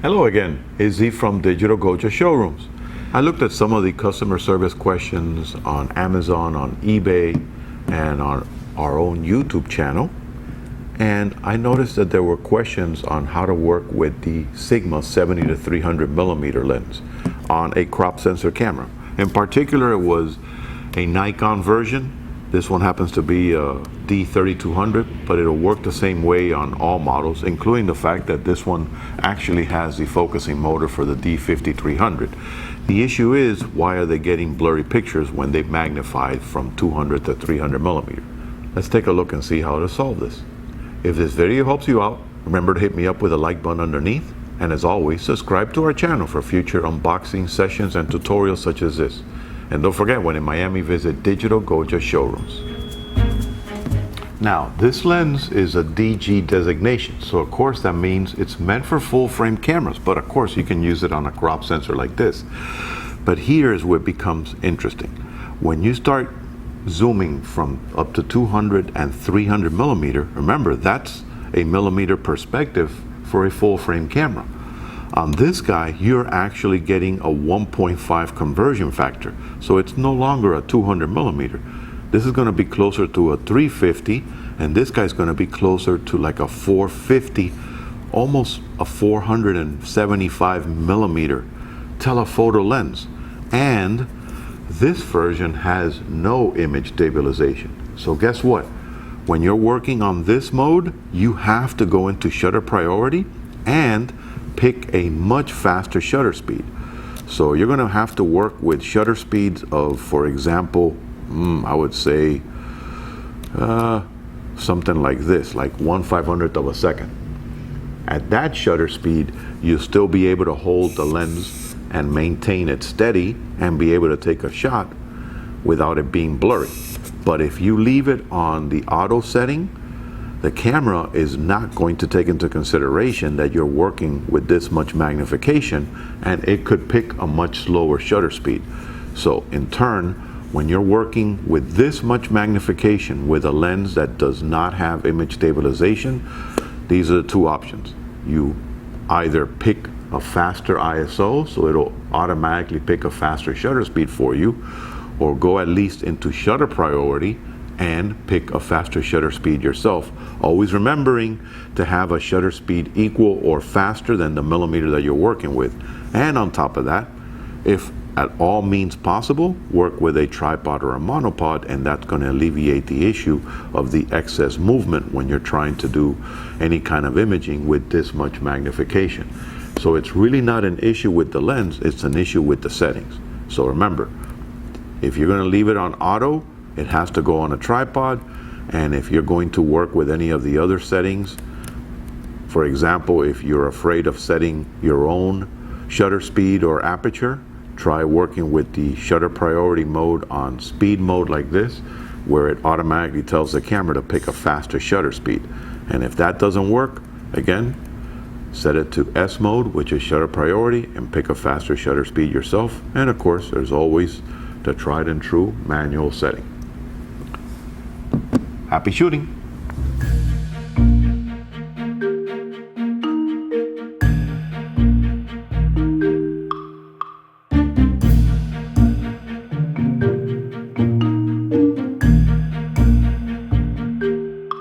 Hello again, Izzy from Digital Goja Showrooms. I looked at some of the customer service questions on Amazon, on eBay, and on our own YouTube channel. And I noticed that there were questions on how to work with the Sigma 70 to 300 millimeter lens on a crop sensor camera. In particular, it was a Nikon version. This one happens to be a D3200, but it'll work the same way on all models, including the fact that this one actually has the focusing motor for the D5300. The issue is, why are they getting blurry pictures when they magnified from 200 to 300 millimeter? Let's take a look and see how to solve this. If this video helps you out, remember to hit me up with a like button underneath. And as always, subscribe to our channel for future unboxing sessions and tutorials such as this. And don't forget, when in Miami, visit Digital Goja Showrooms. Now, this lens is a DG designation, so of course that means it's meant for full frame cameras, but of course you can use it on a crop sensor like this. But here is where it becomes interesting. When you start zooming from up to 200 and 300 millimeter, remember that's a millimeter perspective for a full frame camera. On this guy, you're actually getting a 1.5 conversion factor. So it's no longer a 200 millimeter. This is gonna be closer to a 350, and this guy's gonna be closer to like a 450, almost a 475 millimeter telephoto lens. And this version has no image stabilization. So guess what? When you're working on this mode, you have to go into shutter priority and pick a much faster shutter speed. So you're gonna have to work with shutter speeds of, for example, I would say something like this, like 1/500th of a second. At that shutter speed, you'll still be able to hold the lens and maintain it steady and be able to take a shot without it being blurry. But if you leave it on the auto setting, the camera is not going to take into consideration that you're working with this much magnification, and it could pick a much slower shutter speed. So in turn, when you're working with this much magnification with a lens that does not have image stabilization, these are the two options. You either pick a faster ISO, so it'll automatically pick a faster shutter speed for you, or go at least into shutter priority and pick a faster shutter speed yourself. Always remembering to have a shutter speed equal or faster than the millimeter that you're working with. And on top of that, if at all means possible, work with a tripod or a monopod, and that's going to alleviate the issue of the excess movement when you're trying to do any kind of imaging with this much magnification. So it's really not an issue with the lens, it's an issue with the settings. So remember, if you're going to leave it on auto, it has to go on a tripod. And if you're going to work with any of the other settings, for example, if you're afraid of setting your own shutter speed or aperture, try working with the shutter priority mode on speed mode like this, where it automatically tells the camera to pick a faster shutter speed. And if that doesn't work, again, set it to S mode, which is shutter priority, and pick a faster shutter speed yourself. And of course, there's always the tried and true manual setting. Happy shooting!